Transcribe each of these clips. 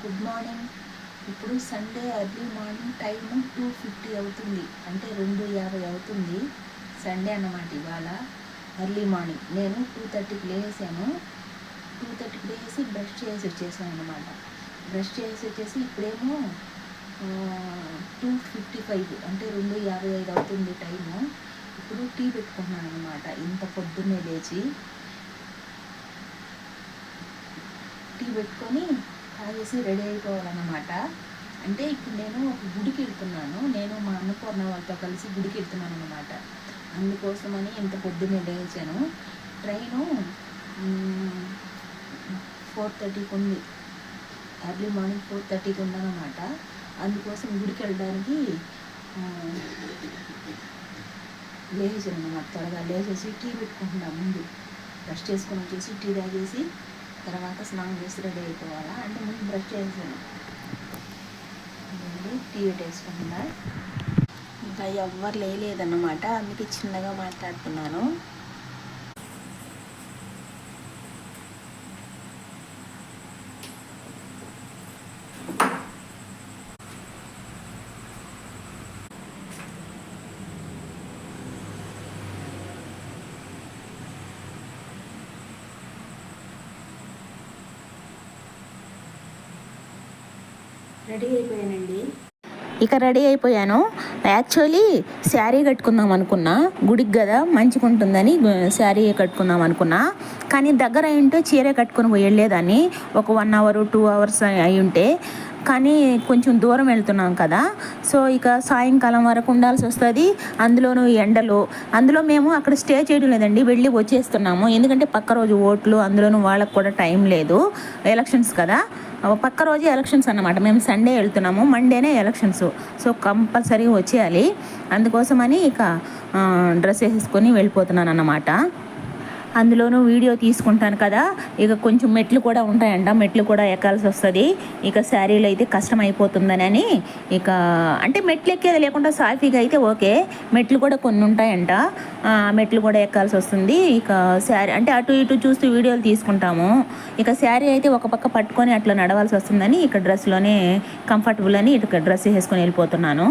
Good morning. ఇప్పుడు Sunday early morning time 2:50 అవుతుంది, అంటే 2:50 అవుతుంది. సండే అన్నమాట ఇవాళ ఎర్లీ మార్నింగ్. నేను 2:30కి లేసాను. 2:30కి లేసి బ్రష్ చేసి వచ్చేసాను అనమాట. బ్రష్ చేసి వచ్చేసి ఇప్పుడేమో 2:55 అంటే 2:55 అవుతుంది టైము. ఇప్పుడు టీ పెట్టుకున్నాను అనమాట. ఇంత పొద్దున్నే లేచి టీ పెట్టుకొని తాగేసి రెడీ అయిపోవాలన్నమాట. అంటే ఇప్పుడు నేను ఒక గుడికి వెళ్తున్నాను. నేను మా అన్నపూర్ణ వాళ్ళతో కలిసి గుడికి వెళ్తున్నాను అనమాట. అందుకోసమని ఇంత పొద్దున్నే లేచాను. ట్రైను 4:30కి ఉంది, ఎర్లీ మార్నింగ్ 4:30కి ఉందన్నమాట. అందుకోసం గుడికి వెళ్ళడానికి లేచాను అనమాట. త్వరగా లేచేసి టీ పెట్టుకుంటున్నాను. ముందు బ్రష్ చేసుకొని వచ్చేసి టీ తాగేసి తర్వాత స్నానం చేసి రెడీ అయిపోవాలా. అంటే ముందు బ్రష్ చేసాను, టీ పెట్టేసుకుంటున్నా. ఇంకా ఎవ్వరు లేదన్నమాట, అందుకే చిన్నగా మాట్లాడుతున్నాను. రెడీ అయిపోయానండి. ఇక రెడీ అయిపోయాను. యాక్చువల్లీ శారీ కట్టుకుందాం అనుకున్నా, గుడికి కదా మంచిగా ఉంటుందని శారీ కట్టుకుందాం అనుకున్నా. కానీ దగ్గర అయింటే చీర కట్టుకుని వెళ్ళేదాన్ని, ఒక 1 అవర్ 2 అవర్స్ అయి ఉంటే. కానీ కొంచెం దూరం వెళ్తున్నాం కదా, సో ఇక సాయంకాలం వరకు ఉండాల్సి వస్తుంది. అందులోనూ ఎండలు, అందులో మేము అక్కడ స్టే చేయడం లేదండి, వెళ్ళి వచ్చేస్తున్నాము. ఎందుకంటే పక్క రోజు ఓట్లు, అందులోనూ వాళ్ళకు కూడా టైం లేదు, ఎలక్షన్స్ కదా. పక్క రోజే ఎలక్షన్స్ అన్నమాట. మేము సండే వెళ్తున్నాము, మండేనే ఎలక్షన్స్. సో కంపల్సరీగా వచ్చేయాలి. అందుకోసమని ఇక డ్రెస్ వేసుకొని వెళ్ళిపోతున్నాను అన్నమాట. అందులోనూ వీడియో తీసుకుంటాను కదా, ఇక కొంచెం మెట్లు కూడా ఉంటాయంట, మెట్లు కూడా ఎక్కాల్సి వస్తుంది. ఇక శారీలో అయితే కష్టం అయిపోతుందని ఇక అంటే మెట్లు ఎక్కేది లేకుండా సాఫీగా అయితే ఓకే, మెట్లు కూడా కొన్ని ఉంటాయంట, మెట్లు కూడా ఎక్కాల్సి వస్తుంది. ఇక శారీ అంటే అటు ఇటు చూస్తూ వీడియోలు తీసుకుంటాము. ఇక శారీ అయితే ఒక పక్క పట్టుకొని అట్లా నడవాల్సి వస్తుందని ఇక డ్రెస్లోనే కంఫర్టబుల్ అని ఇక డ్రెస్ వేసుకొని వెళ్ళిపోతున్నాను.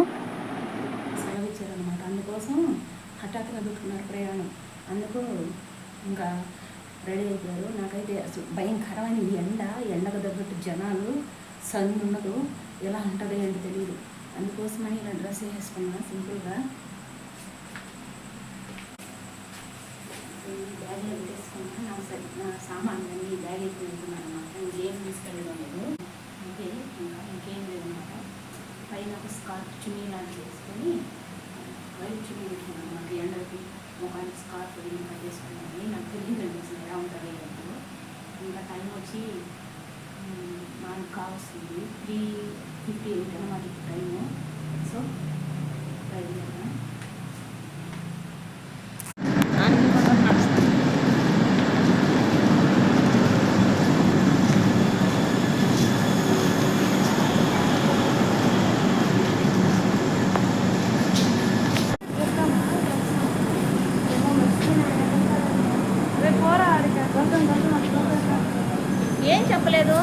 అందుకోసం హఠాత్తుగా పెట్టుకున్నారు ప్రయాణం, అందుకు ఇంకా రెడీ అయిపోయారు. నాకైతే అసలు భయంకరమైన ఎండకు తగ్గట్టు జనాలు, సన్ ఉండదు, ఎలా ఉంటుందో ఏంటి తెలియదు. అందుకోసమని ఇలా డ్రెస్ వేసుకున్నా సింపుల్గా. బ్యాగ్లో పెట్టేసుకున్నా, నా సామాన్లు అన్నీ బ్యాగ్ ఎక్కువ వెళ్తున్నాను అనమాట. ఇంకేం తీసుకెళ్ళడం లేదు, ఇంకేం లేదన్నమాట. పైన ఒక స్కార్ఫ్ చున్నీ లాంటి వేసుకొని వైట్ చున్నీ పెట్టుకున్నాను అనమాట. ఎండలకి ముఖానికి స్కార్ఫ్ కట్టేసుకున్నాను. నాకు తెలియదండి అసలు ఎలా ఉంటుంది అప్పుడు. ఇంకా టైం వచ్చి నాకు కావస్తుంది 3:58 అన్నమాట ఇప్పుడు టైము. సో బయలుదేరా ఏం చెప్పలేదు.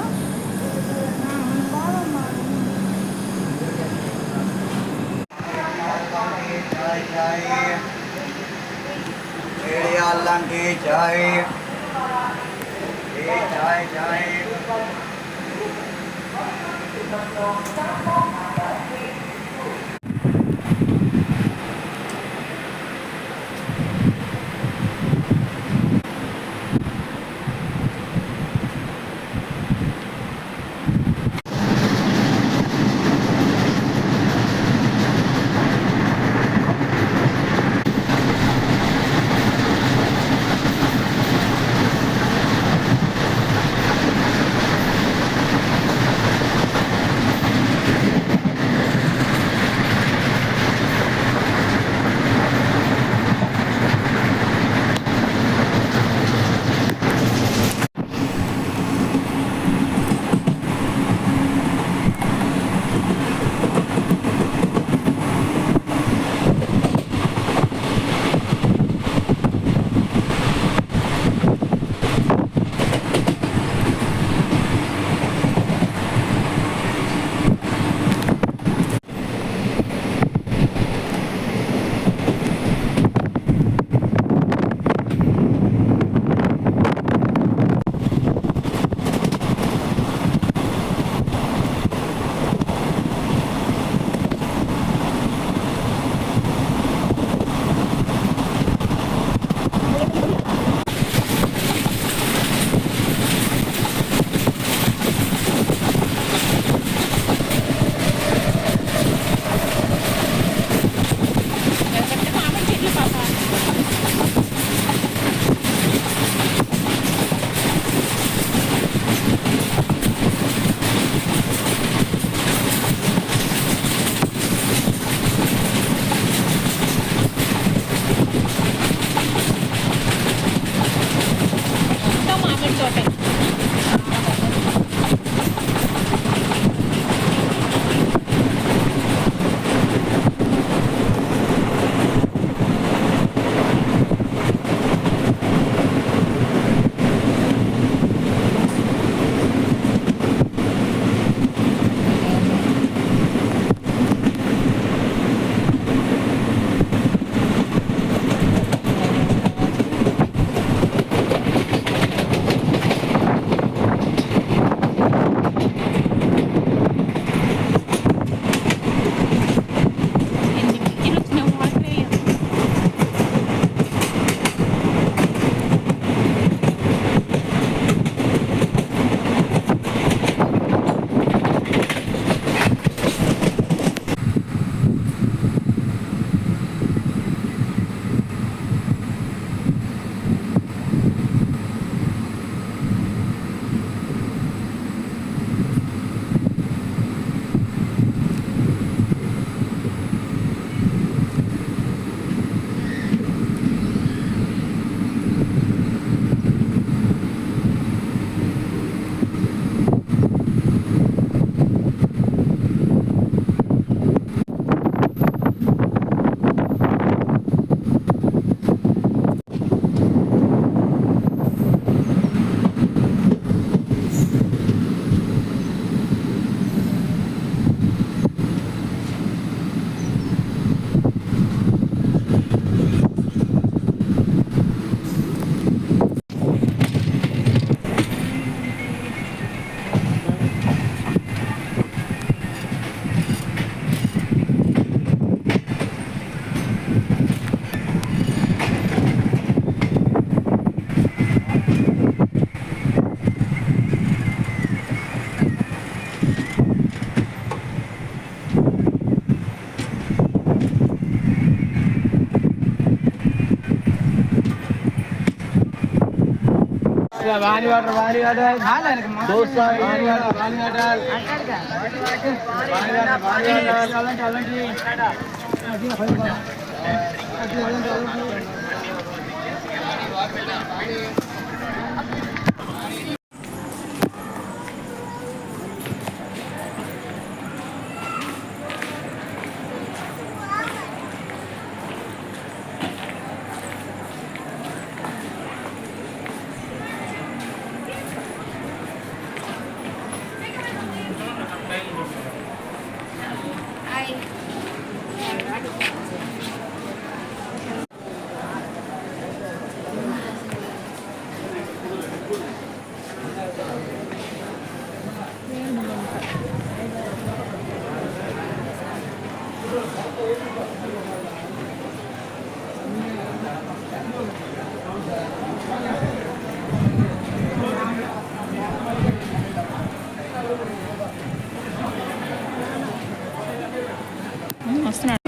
వస్తున్నాడు.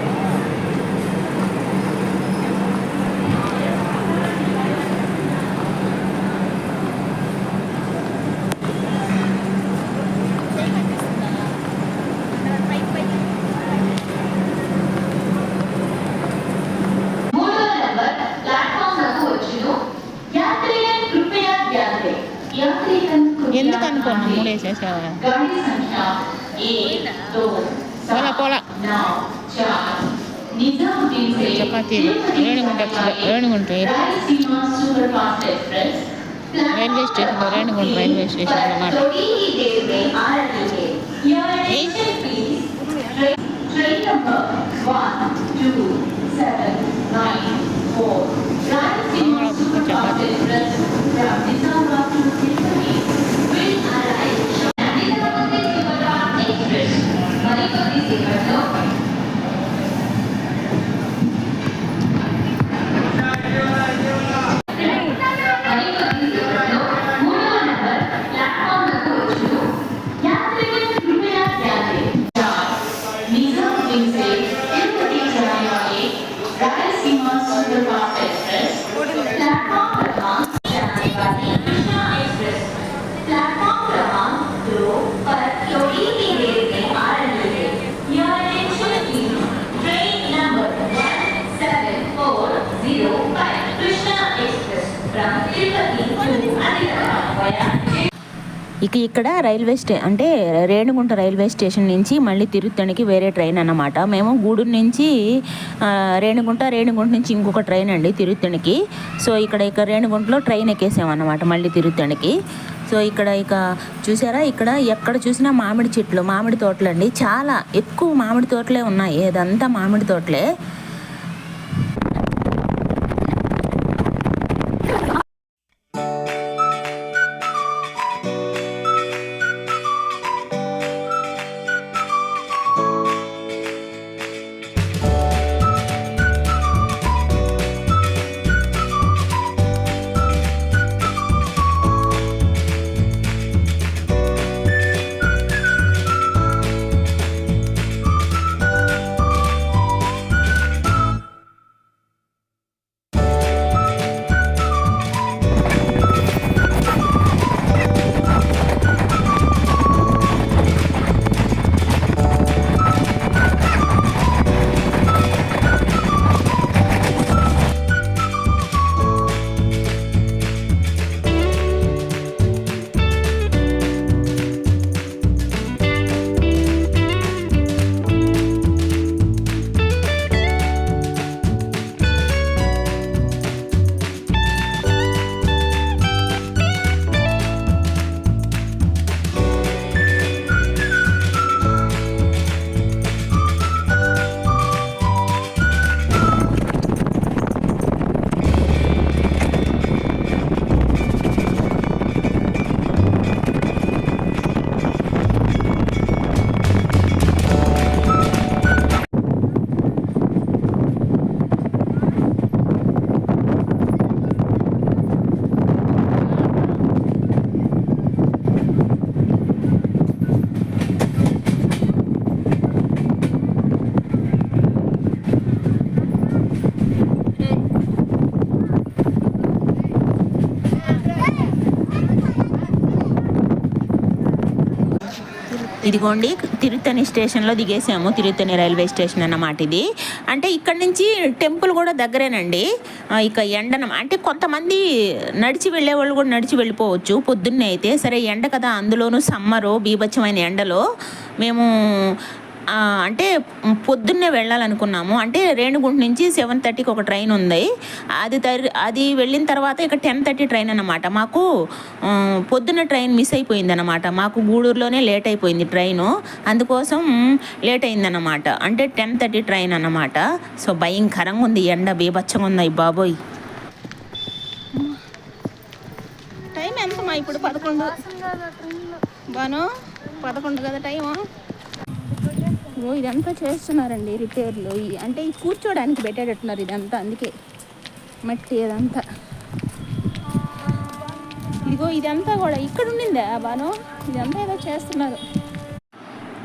ఎందుకు అనుకున్నా మూడేసేసావా? పోలా పోలా చపాతీలు రేణుగుంట రైల్వే స్టేషన్లో రేణుగుంట రైల్వే స్టేషన్ అన్నమాట. చపాతీ ఇక ఇక్కడ రైల్వే అంటే రేణుగుంట రైల్వే స్టేషన్ నుంచి మళ్ళీ తిరుత్తణికి వేరే ట్రైన్ అన్నమాట. మేము గూడూరు నుంచి రేణుగుంట నుంచి ఇంకొక ట్రైన్ అండి తిరుత్తణికి. సో ఇక రేణుగుంటలో ట్రైన్ ఎక్కేసామన్నమాట మళ్ళీ తిరుత్తణికి. సో ఇక చూసారా, ఇక్కడ ఎక్కడ చూసినా మామిడి చెట్లు, మామిడి తోటలు అండి. చాలా ఎక్కువ మామిడి తోటలే ఉన్నాయి, అదంతా మామిడి తోటలే. ఇదిగోండి తిరుత్తణి స్టేషన్లో దిగేసాము. తిరుత్తణి రైల్వే స్టేషన్ అన్నమాట ఇది. అంటే ఇక్కడ నుంచి టెంపుల్ కూడా దగ్గరేనండి. ఇక ఎండన అంటే కొంతమంది నడిచి వెళ్ళే వాళ్ళు కూడా నడిచి వెళ్ళిపోవచ్చు పొద్దున్నే అయితే. సరే ఎండ కదా, అందులోనూ సమ్మరు బీభత్సమైన ఎండలో మేము అంటే పొద్దున్నే వెళ్ళాలనుకున్నాము. అంటే రేణిగుంట నుంచి 7:30కి ఒక ట్రైన్ ఉంది. అది వెళ్ళిన తర్వాత ఇక 10:30 ట్రైన్ అన్నమాట. మాకు పొద్దున్న ట్రైన్ మిస్ అయిపోయింది అనమాట. మాకు గూడూరులోనే లేట్ అయిపోయింది ట్రైను, అందుకోసం లేట్ అయిందన్నమాట. అంటే 10:30 ట్రైన్ అన్నమాట. సో భయంకరంగా ఉంది ఎండ, బీభత్సంగా ఉంది బాబోయ్. టైం ఎంతమా ఇప్పుడు? 11 బాను, 11 కదా టైము. ఇదంతా చేస్తున్నారండి రిపేర్లు. అంటే ఈ కూర్చోడానికి పెట్టేటట్టున్నారు ఇదంతా, అందుకే మట్టి అదంతా. ఇదిగో ఇదంతా కూడా ఇక్కడ ఉండిందా బాను? ఇదంతా ఏదో చేస్తున్నారు.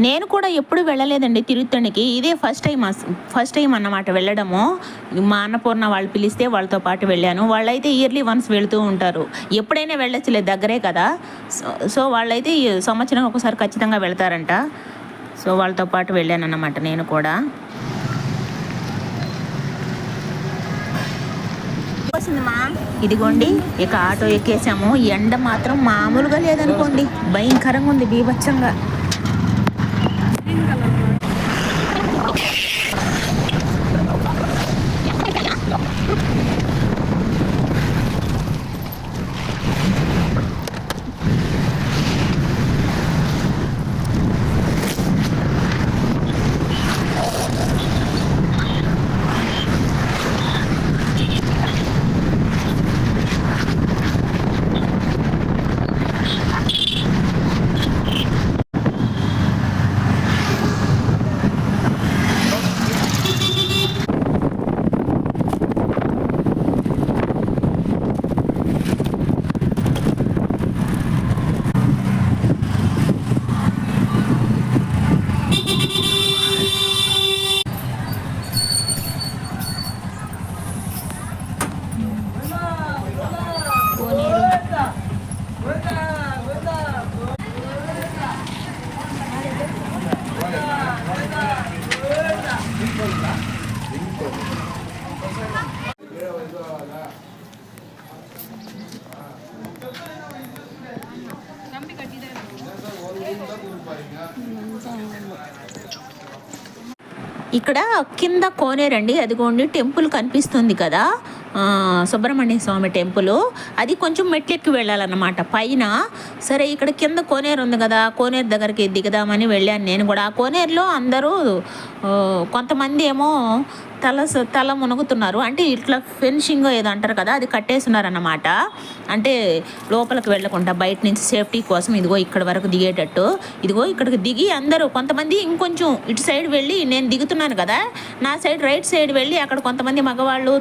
నేను కూడా ఎప్పుడు వెళ్ళలేదండి తిరుత్తణికి, ఇదే ఫస్ట్ టైం అన్నమాట వెళ్ళడము. మా అన్నపూర్ణ వాళ్ళు పిలిస్తే వాళ్ళతో పాటు వెళ్ళాను. వాళ్ళైతే ఇయర్లీ వన్స్ వెళుతూ ఉంటారు. ఎప్పుడైనా వెళ్ళొచ్చులే, దగ్గరే కదా. సో వాళ్ళైతే సంవత్సరం ఒకసారి ఖచ్చితంగా వెళ్తారంట. సో వాళ్ళతో పాటు వెళ్ళాను అన్నమాట నేను కూడా. ఇదిగోండి ఇక ఆటో ఎక్కేసాము. ఎండ మాత్రం మామూలుగా లేదనుకోండి, భయంకరంగా ఉంది, బీభత్సంగా. ఇక్కడ కింద కోనేరండి, అదిగోండి టెంపుల్ కనిపిస్తుంది కదా, సుబ్రహ్మణ్య స్వామి టెంపుల్. అది కొంచెం మెట్లెక్కి వెళ్ళాలన్నమాట పైన. సరే ఇక్కడ కింద కోనేరు ఉంది కదా, కోనేరు దగ్గరికి దిగదామని వెళ్ళాను నేను కూడా. ఆ కోనేరులో అందరూ కొంతమంది ఏమో తల మునుగుతున్నారు. అంటే ఇట్లా ఫెన్సింగ్ ఏదో అంటారు కదా, అది కట్టేస్తున్నారన్నమాట. అంటే లోపలికి వెళ్ళకుండా బయట నుంచి సేఫ్టీ కోసం ఇదిగో ఇక్కడ వరకు దిగేటట్టు. ఇదిగో ఇక్కడికి దిగి అందరూ కొంతమంది ఇంకొంచెం ఇటు సైడ్ వెళ్ళి, నేను దిగుతున్నాను కదా నా సైడ్ రైట్ సైడ్ వెళ్ళి అక్కడ కొంతమంది మగవాళ్ళు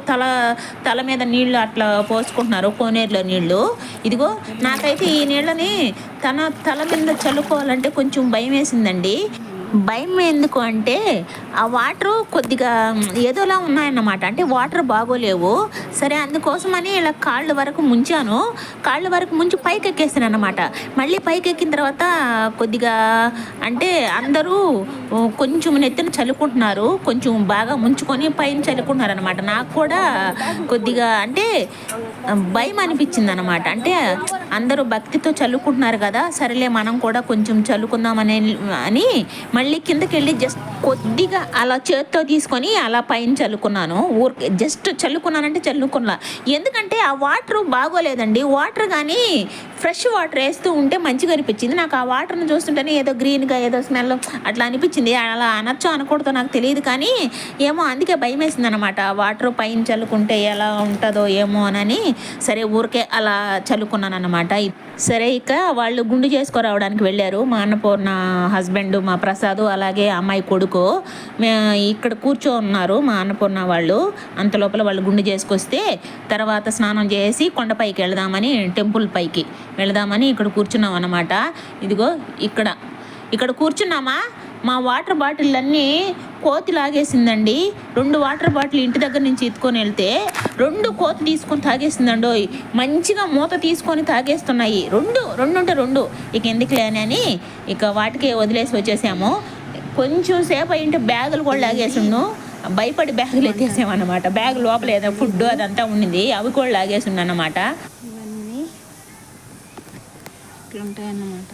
తల మీద నీళ్లు అట్లా పోసుకుంటున్నారు, కోనేరులో నీళ్లు. ఇదిగో నాకైతే ఈ నీళ్ళని తల మీద చల్లుకోవాలంటే కొంచెం భయం వేసిందండి. భయం ఎందుకు అంటే ఆ వాటరు కొద్దిగా ఏదోలా ఉన్నాయన్నమాట. అంటే వాటర్ బాగోలేవు. సరే అందుకోసమని ఇలా కాళ్ళ వరకు ముంచాను. కాళ్ళ వరకు ముంచి పైకి ఎక్కేసాను అనమాట. మళ్ళీ పైకి ఎక్కిన తర్వాత కొద్దిగా అంటే అందరూ కొంచెం నెత్తిన చల్లుకుంటున్నారు, కొంచెం బాగా ముంచుకొని పైన చల్లుకుంటున్నారు అనమాట. నాకు కూడా కొద్దిగా అంటే భయం అనిపించింది అనమాట. అంటే అందరూ భక్తితో చల్లుకుంటున్నారు కదా, సరేలే మనం కూడా కొంచెం చల్లుకుందామని మళ్ళీ కిందకి వెళ్ళి జస్ట్ కొద్దిగా అలా చేత్తో తీసుకొని అలా పైన చల్లుకున్నాను. ఊరికి జస్ట్ చల్లుకున్నానంటే చల్లుకున్నా. ఎందుకంటే ఆ వాటర్ బాగోలేదండి. వాటర్ కానీ ఫ్రెష్ వాటర్ వేస్తూ ఉంటే మంచిగా అనిపించింది నాకు. ఆ వాటర్ని చూస్తుంటేనే ఏదో గ్రీన్గా ఏదో స్మెల్ అట్లా అనిపించింది. అలా అనొచ్చో అనకూడదో నాకు తెలియదు, కానీ ఏమో అందుకే భయం వేసింది అనమాట. ఆ వాటర్ పైన చల్లుకుంటే ఎలా ఉంటుందో ఏమో అని సరే ఊరికే అలా చల్లుకున్నాను అనమాట. సరే ఇక వాళ్ళు గుండు చేసుకురావడానికి వెళ్ళారు. మా అన్నపూర్ణ హస్బెండ్, మా ప్రసాద్, అలాగే అమ్మాయి కొడుకు ఇక్కడ ఉన్నారు మా అన్నపూర్ణ వాళ్ళు. అంత లోపల వాళ్ళు గుండు చేసుకొస్తే తర్వాత స్నానం చేసి కొండపైకి వెళదామని, టెంపుల్ పైకి వెళదామని ఇక్కడ కూర్చున్నాం అన్నమాట. ఇదిగో ఇక్కడ కూర్చున్నామా. మా వాటర్ బాటిల్ కోతి లాగేసిందండి. 2 వాటర్ బాటిల్ ఇంటి దగ్గర నుంచి ఎత్తుకొని వెళ్తే 2 కోతి తీసుకొని తాగేసిందండో. మంచిగా మూత తీసుకొని తాగేస్తున్నాయి. 2 ఉంటే 2 ఇక ఎందుకు లేనని ఇక వాటికే వదిలేసి వచ్చేసాము. కొంచెం సేపు అయింటే బ్యాగులు కూడా లాగేసిండు. భయపడి బ్యాగులు ఎత్తేసామన్నమాట. బ్యాగ్ లోపల ఏదో ఫుడ్ అదంతా ఉండింది, అవి కూడా లాగేసిండు అన్నమాట. ఇవన్నీ ఇట్లుంటాయన్నమాట.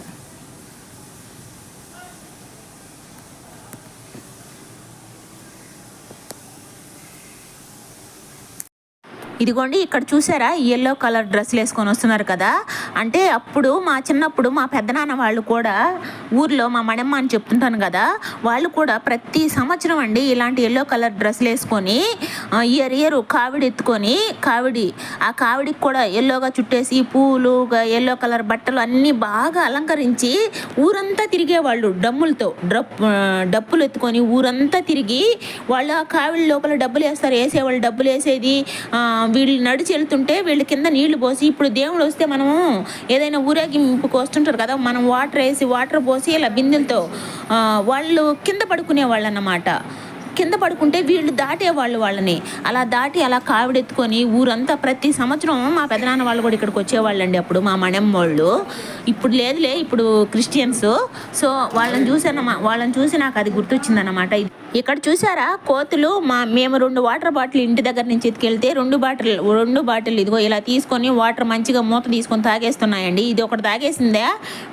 ఇదిగోండి, ఇక్కడ చూసారా ఎల్లో కలర్ డ్రెస్సులు వేసుకొని వస్తున్నారు కదా. అంటే అప్పుడు మా చిన్నప్పుడు మా పెద్దనాన్న వాళ్ళు కూడా ఊర్లో మా మడమ్మ అని చెప్తుంటాను కదా, వాళ్ళు కూడా ప్రతి సంవత్సరం అండి ఇలాంటి ఎల్లో కలర్ డ్రెస్సులు వేసుకొని ఇయర్ కావిడి ఎత్తుకొని ఆ కావిడికి కూడా ఎల్లోగా చుట్టేసి పూలు ఎల్లో కలర్ బట్టలు అన్నీ బాగా అలంకరించి ఊరంతా తిరిగేవాళ్ళు. డప్పులు ఎత్తుకొని ఊరంతా తిరిగి వాళ్ళు ఆ కావిడి లోపల డబ్బులు వేసేవాళ్ళు. డబ్బులు వేసేది వీళ్ళు నడిచి వెళ్తుంటే వీళ్ళ కింద నీళ్లు పోసి, ఇప్పుడు దేవుడు వస్తే మనము ఏదైనా ఊరేగింపుకు వస్తుంటారు కదా, మనం వాటర్ పోసి ఇలా బిందెలతో వాళ్ళు కింద పడుకునేవాళ్ళు అన్నమాట. కింద పడుకుంటే వీళ్ళు దాటేవాళ్ళు. వాళ్ళని అలా దాటి అలా కావిడెత్తుకొని ఊరంతా ప్రతి సంవత్సరం మా పెదనాన్న వాళ్ళు కూడా ఇక్కడికి వచ్చేవాళ్ళండి. అప్పుడు మా మణెమ్మ వాళ్ళు. ఇప్పుడు లేదులే, ఇప్పుడు క్రిస్టియన్స్. సో వాళ్ళని చూసి నాకు అది గుర్తొచ్చిందన్నమాట. ఇక్కడ చూసారా కోతులు మేము 2 వాటర్ బాటిల్ ఇంటి దగ్గర నుంచి ఎత్తుకెళ్తే 2 బాటిల్ ఇదిగో ఇలా తీసుకొని వాటర్ మంచిగా మూత తీసుకొని తాగేస్తున్నాయండి. ఇది ఒకటి తాగేసిందే,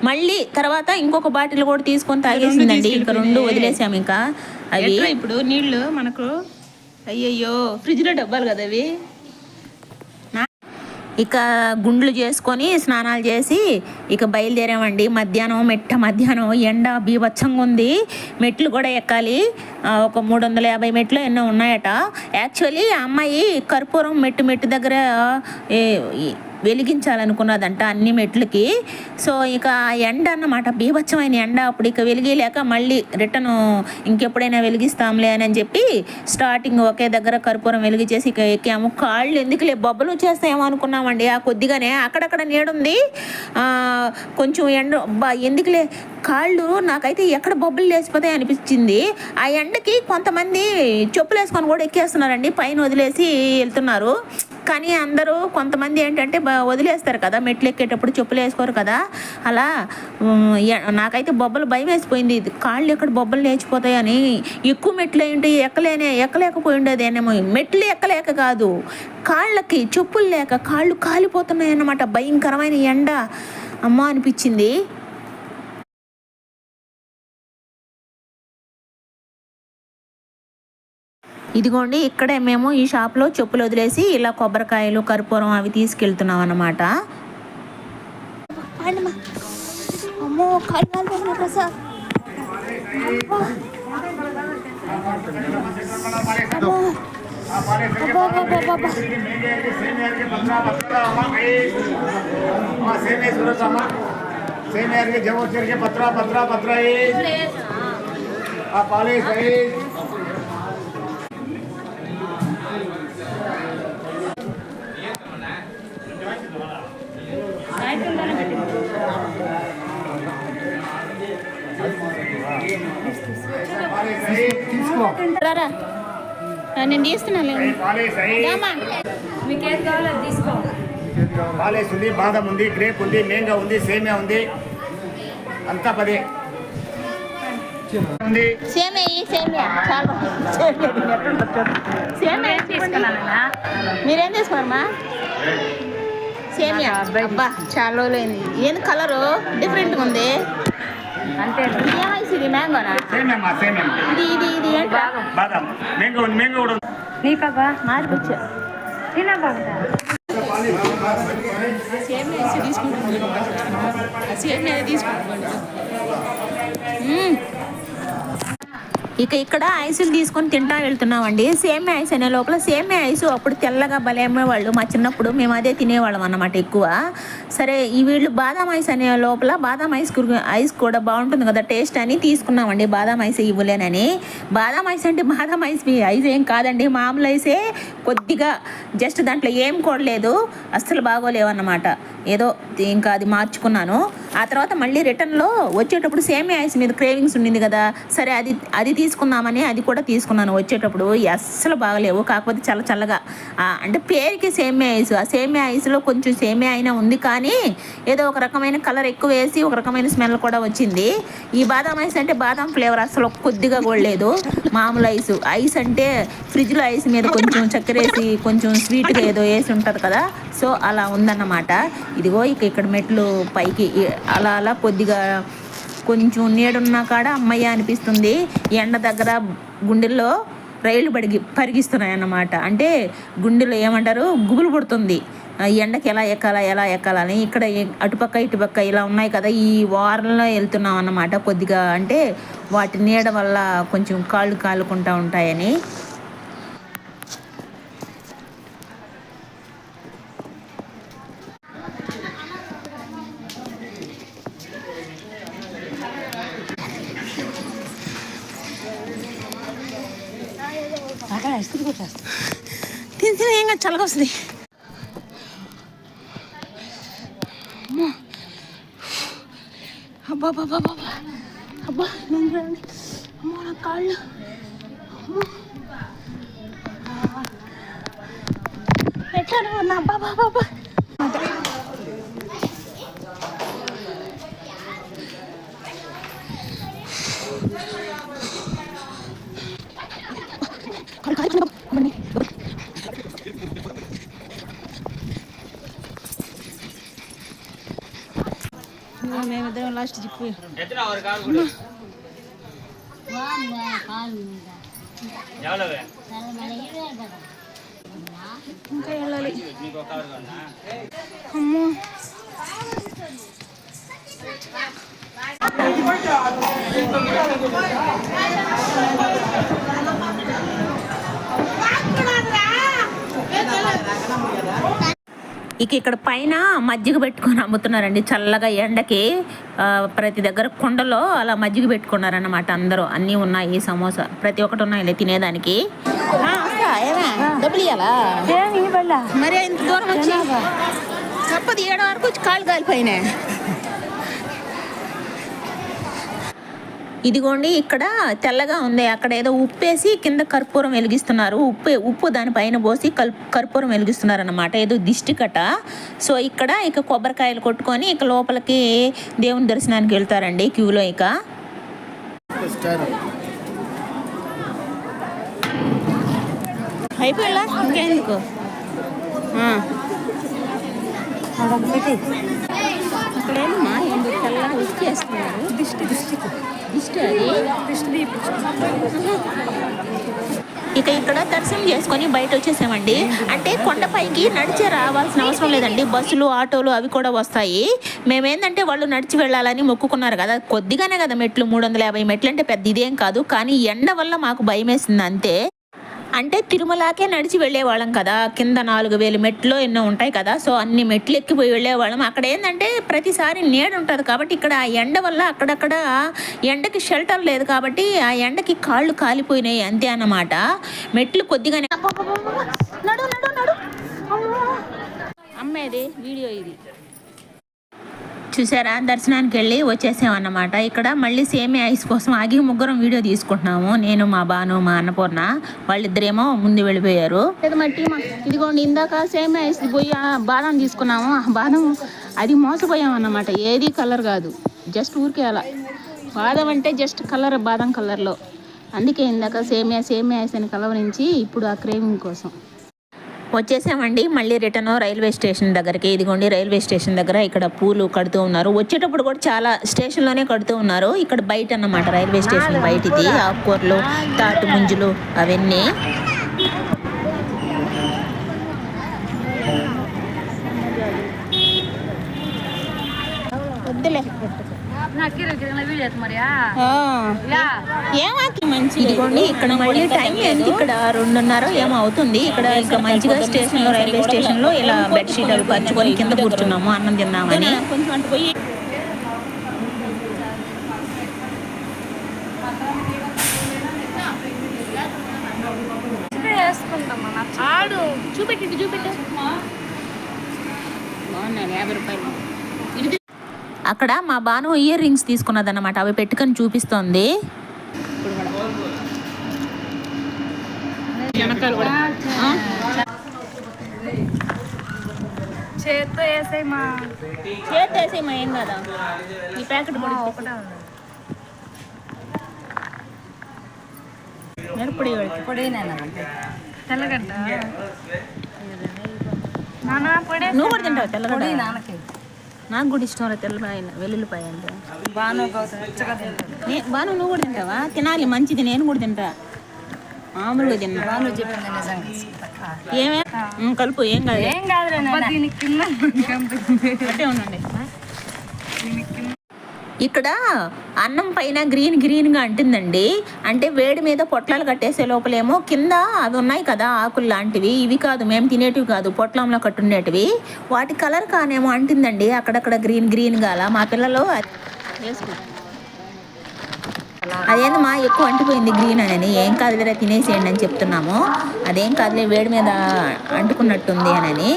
మళ్ళీ తర్వాత ఇంకొక బాటిల్ కూడా తీసుకొని తాగేసిందండి. ఇంకా 2 వదిలేసాము. ఇంకా అవి ఇప్పుడు నీళ్లు మనకు అయ్యయ్యో ఫ్రిడ్జ్లో డబ్బాలు కదా అవి. ఇక గుండ్లు చేసుకొని స్నానాలు చేసి ఇక బయలుదేరామండి. మధ్యాహ్నం ఎండ బీభత్సంగా ఉంది. మెట్లు కూడా ఎక్కాలి. ఒక 350 మెట్లు ఎన్నో ఉన్నాయట. యాక్చువల్లీ ఆ అమ్మాయి కర్పూరం మెట్టు దగ్గర వెలిగించాలనుకున్నదంట అన్ని మెట్లకి. సో ఇక ఎండ అన్నమాట, బీభత్సమైన ఎండ. అప్పుడు ఇక వెలిగలేక మళ్ళీ రిటర్న్ ఇంకెప్పుడైనా వెలిగిస్తాంలే అని చెప్పి స్టార్టింగ్ ఒకే దగ్గర కర్పూరం వెలిగించేసి ఇక ఎక్కాము. కాళ్ళు ఎందుకులే బొబ్బలు వచ్చేస్తాయేమో అనుకున్నామండి. ఆ కొద్దిగానే అక్కడక్కడ నీడుంది, కొంచెం ఎండ ఎందుకులే కాళ్ళు నాకైతే ఎక్కడ బొబ్బలు లేచిపోతాయి అనిపించింది. ఆ ఎండకి కొంతమంది చెప్పులు వేసుకొని కూడా ఎక్కేస్తున్నారండి, పైన వదిలేసి వెళ్తున్నారు. కానీ అందరూ కొంతమంది ఏంటంటే వదిలేస్తారు కదా, మెట్లు ఎక్కేటప్పుడు చెప్పులు వేసుకోరు కదా. అలా నాకైతే బొబ్బలు భయం వేసిపోయింది. కాళ్ళు ఎక్కడ బొబ్బలు లేచిపోతాయని. ఎక్కువ మెట్లు ఏంటి ఎక్కలేకపోయి ఉండేదేనేమో. మెట్లు ఎక్కలేక కాదు, కాళ్ళకి చెప్పులు లేక కాళ్ళు కాలిపోతున్నాయి అన్నమాట. భయంకరమైన ఎండ అమ్మ అనిపించింది. ఇదిగోండి, ఇక్కడే మేము ఈ షాప్లో చెప్పులు వదిలేసి ఇలా కొబ్బరికాయలు కర్పూరం అవి తీసుకెళ్తున్నాం అన్నమాట. అమ్మో ప్రసాద్ నేను తీస్తున్నాను. మీకేది కావాలో అది తీసుకో. పాలేస్ ఉంది, బాదం ఉంది, గ్రేప్ ఉంది, మేంగా ఉంది, సేమియా ఉంది, అంతా 10 ఉంది. మీరేం తీసుకున్నారమ్మా? సేమియా. అబ్బా చాలా రోజులైంది. ఏంది కలరు డిఫరెంట్గా ఉంది. అంతే. ఇది మ్యాంగోనా? ఇది బాదం మేంగా ఉంది, మేంగా కూడా ఉంది. నీకబ్బా మార్కొచ్చా తినా బాగుందా? ఇక ఇక్కడ ఐసులు తీసుకొని తింటా వెళ్తున్నామండి. సేమియా ఐస్ అనే లోపల సేమియా ఐసు అప్పుడు తెల్లగా భలే అమ్మేవాళ్ళు. మా చిన్నప్పుడు మేము అదే తినేవాళ్ళం అన్నమాట ఎక్కువ. సరే ఈ వీళ్ళు బాదాం ఐస్ అనే లోపల బాదాం ఐస్ కూడా బాగుంటుంది కదా టేస్ట్ అని తీసుకున్నామండి. బాదాం ఐస్ ఇవ్వలేనని. బాదాం ఐస్ అంటే బాదాం ఐస్ ఏం కాదండి, మామూలు ఐసే. కొద్దిగా జస్ట్ దాంట్లో ఏం కూడా లేదు, అస్సలు బాగోలేవు అన్నమాట. ఏదో ఇంకా అది మార్చుకున్నాను. ఆ తర్వాత మళ్ళీ రిటర్న్లో వచ్చేటప్పుడు సేమియా ఐస్ మీద క్రేవింగ్స్ ఉండింది కదా, సరే అది తీసుకుందామని అది కూడా తీసుకున్నాను. వచ్చేటప్పుడు అస్సలు బాగలేవు, కాకపోతే చాలా చల్లగా అంటే పేరుకి సేమియా ఐస్, ఆ సేమియా ఐస్లో కొంచెం సేమియా అయినా ఉంది, కానీ ఏదో ఒక రకమైన కలర్ ఎక్కువ వేసి ఒక రకమైన స్మెల్ కూడా వచ్చింది. ఈ బాదాం ఐస్ అంటే బాదాం ఫ్లేవర్ అసలు కొద్దిగా కూడా లేదు. మామూలు ఐస్ అంటే ఫ్రిడ్జ్లో ఐస్ మీద కొంచెం చక్కెర వేసి కొంచెం స్వీట్గా ఏదో వేసి ఉంటుంది కదా, సో అలా ఉందన్నమాట. ఇదిగో ఇక్కడ మెట్లు పైకి అలా కొద్దిగా కొంచెం నీడున్నా కాడ అమ్మయ్య అనిపిస్తుంది. ఎండ దగ్గర గుండెల్లో రైలు పరిగిస్తున్నాయి అన్నమాట. అంటే గుండెలో ఏమంటారు, గుబులు పుడుతుంది ఎండకి ఎలా ఎక్కాలని. ఇక్కడ అటుపక్క ఇటుపక్క ఇలా ఉన్నాయి కదా, ఈ వారంలో వెళ్తున్నాం అన్నమాట. కొద్దిగా అంటే వాటి నీడ వల్ల కొంచెం కాళ్ళు కాలుకుంటూ ఉంటాయని. తిని ఏం చల్లగా వస్తుంది. అబ్బా అబ్బా అమ్మో నా కాళ్ళు, ఎట్లా నా బాబా మేమిద్దరం లాస్ట్ చెప్పి ఇంకా వెళ్ళాలి. అమ్మో ఇక్కడ పైన మజ్జిగ పెట్టుకొని అమ్ముతున్నారండి చల్లగా ఎండకి. ప్రతి దగ్గర కుండలో అలా మజ్జిగ పెట్టుకున్నారన్నమాట అందరూ. అన్నీ ఉన్నాయి, సమోసా ప్రతి ఒక్కటి ఉన్నాయి తినేదానికి. డబ్బులు ఇవ్వాలా మరి ఇంత దూరం వచ్చి తప్పదు, 7 వరకు వచ్చి కాళ్ళు కాలిపోయినాయి. ఇదిగోండి ఇక్కడ తెల్లగా ఉంది, అక్కడ ఏదో ఉప్పేసి కింద కర్పూరం వెలిగిస్తున్నారు. ఉప్పు దానిపైన పోసి కర్పూరం వెలిగిస్తున్నారు అన్నమాట, ఏదో దిష్టి కట. సో ఇక్కడ కొబ్బరికాయలు కొట్టుకొని లోపలికి దేవుని దర్శనానికి వెళ్తారండి క్యూలో. అయిపోయా ఇంకెందుకు అక్కడేమమ్మా ఎందుకు తెల్లగా ఉప్పేస్తున్నారు, దిష్టి ఇక్కడ దర్శనం చేసుకొని బయట వచ్చేసామండి. అంటే కొండపైకి నడిచే రావాల్సిన అవసరం లేదండి, బస్సులు ఆటోలు అవి కూడా వస్తాయి. మేమేందంటే వాళ్ళు నడిచి వెళ్ళాలని మొక్కుకున్నారు కదా, కొద్దిగానే కదా మెట్లు, 350 మెట్లు అంటే పెద్ద ఇదేం కాదు, కానీ ఎండ వల్ల మాకు భయం వేసింది అంతే. అంటే తిరుమలకే నడిచి వెళ్ళేవాళ్ళం కదా, కింద 4000 మెట్లు ఎన్నో ఉంటాయి కదా, సో అన్ని మెట్లు ఎక్కిపోయి వెళ్ళేవాళ్ళం. అక్కడ ఏంటంటే ప్రతిసారి నీడ ఉంటుంది కాబట్టి ఇక్కడ ఆ ఎండ వల్ల అక్కడక్కడ ఎండకి షెల్టర్ లేదు కాబట్టి ఆ ఎండకి కాళ్ళు కాలిపోయినాయి అంతే అన్నమాట. మెట్లు కొద్దిగానే నడు అమ్మేది వీడియో ఇది చూసారా. దర్శనానికి వెళ్ళి వచ్చేసామన్నమాట. ఇక్కడ మళ్ళీ సేమియా ఐస్ కోసం ఆగి ముగ్గురం వీడియో తీసుకుంటున్నాము, నేను మా బాను మా అన్నపూర్ణ. వాళ్ళిద్దరేమో ముందు వెళ్ళిపోయారు. ఇదిగోండి ఇందాక సేమియా ఐస్ పోయి బాదం తీసుకున్నాము, బాదం అది మోసపోయాం అన్నమాట. ఏది కలర్ కాదు, జస్ట్ ఊరికే అలా బాదం అంటే జస్ట్ కలర్, బాదం కలర్లో. అందుకే ఇందాక సేమియా ఐస్ అని కలర్ నుంచి ఇప్పుడు ఆ క్రేవింగ్ కోసం వచ్చేసామండి. మళ్ళీ రిటర్న్ రైల్వే స్టేషన్ దగ్గరికి. ఇదిగోండి రైల్వే స్టేషన్ దగ్గర ఇక్కడ పూలు కడుతూ ఉన్నారు. వచ్చేటప్పుడు కూడా చాలా స్టేషన్లోనే కడుతూ ఉన్నారు. ఇక్కడ బయట అన్నమాట, రైల్వే స్టేషన్ బయటిది ఆకుకూరలు, తాటి ముంజులు అవన్నీ. వద్దులే ఇదిగోండి ఇక్కడ మళ్ళీ టైం ఎంత, ఇక్కడ 2:30 ఏమో అవుతుంది. ఇక్కడ ఇంకా మంచిగా స్టేషన్ లో, రైల్వే స్టేషన్ లో ఇలా బెడ్షీట్ అవి పరుచుకొని కింద కూర్చున్నాము అన్నం తిన్నామని. చూపెట్టి బాగున్నాయి 50 రూపాయలు. అక్కడ మా బాను ఇయర్ రింగ్స్ తీసుకున్నదన్నమాట, అవి పెట్టుకొని చూపిస్తోంది. చేత్తో వేసేమా ఏం కదా ఈ ప్యాకెట్ ఒకటే ఉంది. మిరపొడి పొడి తెల్లగడ్డ నాన్న పొడి నువ్వు కూడా తింటావు తెల్లగడ్డ? పొడి నాన్నకి నాకు కూడా ఇష్టం రా తెల్లపాయ వెల్లుల్లిపాయ అంటే. బాను రుచిగా తింటాడు. బాను నువ్వు కూడా తింటావా? తినాలి, మంచిది, నేను కూడా తింటా. మామూలుగా తిన్నా. బాను చెప్పింది నిజంగా. ఏమే కలుపు, ఏం కాదు. ఏం కాదులే దీనికి కింద అట్టే ఉండండి. ఇక్కడ అన్నం పైన గ్రీన్గా అంటుందండి. అంటే వేడి మీద పొట్లాలు కట్టేసే లోపలేమో కింద అవి ఉన్నాయి కదా ఆకులు లాంటివి, ఇవి కాదు మేము తినేటివి కాదు, పొట్లంలో కట్టుండేటివి, వాటి కలర్ కానేమో అంటుందండి అక్కడక్కడ గ్రీన్గా. అలా మా పిల్లలు అదేందమ్మా ఎక్కువ అంటిపోయింది గ్రీన్ అని, ఏం కాదులే తినేసేయండి అని చెప్తున్నాము. అదేం కాదులే వేడి మీద అంటుకున్నట్టుంది అని.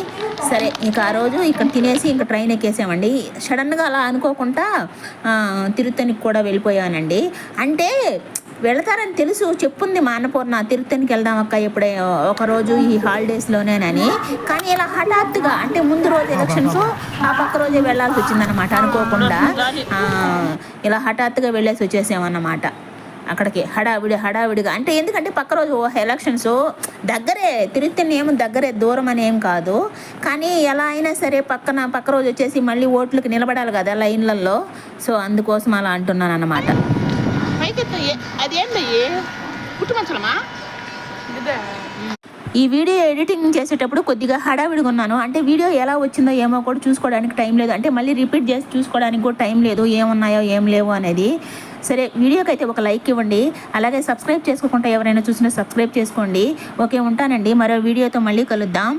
సరే ఇక ఆ రోజు ఇక్కడ తినేసి ఇంకా ట్రైన్ ఎక్కేసామండి. సడన్గా అలా అనుకోకుండా తిరుత్తనికి కూడా వెళ్ళిపోయానండి. అంటే వెళతారని తెలుసు, చెప్పుంది మా అన్నపూర్ణ, తిరుత్తనికి వెళ్దాం అక్క ఎప్పుడే ఒకరోజు ఈ హాలిడేస్లోనేనని. కానీ ఇలా హఠాత్తుగా అంటే ముందు రోజు ఎలక్షన్స్, ఆ పక్క రోజే వెళ్ళాల్సి వచ్చిందనమాట అనుకోకుండా. ఇలా హఠాత్తుగా వెళ్ళేసి వచ్చేసామన్నమాట అక్కడికి హడావిడిగా. అంటే ఎందుకంటే పక్క రోజు ఎలక్షన్స్ దగ్గరే, తిరుత్తని ఏమో దగ్గరే, దూరం అని ఏం కాదు. కానీ ఎలా అయినా సరే పక్క రోజు వచ్చేసి మళ్ళీ ఓట్లకి నిలబడాలి కదా లైన్లలో. సో అందుకోసం అలా అంటున్నాను అన్నమాట. ఈ వీడియో ఎడిటింగ్ చేసేటప్పుడు కొద్దిగా హడావిడిగా ఉన్నాను. అంటే వీడియో ఎలా వచ్చిందో ఏమో కూడా చూసుకోవడానికి టైం లేదు, అంటే మళ్ళీ రిపీట్ చేసి చూసుకోవడానికి కూడా టైం లేదు, ఏమున్నాయో ఏం లేవు అనేది. సరే వీడియోకి అయితే ఒక లైక్ ఇవ్వండి, అలాగే సబ్స్క్రైబ్ చేసుకోకుండా ఎవరైనా చూసినా సబ్స్క్రైబ్ చేసుకోండి. ఓకే ఉంటానండి, మరో వీడియోతో మళ్ళీ కలుద్దాం.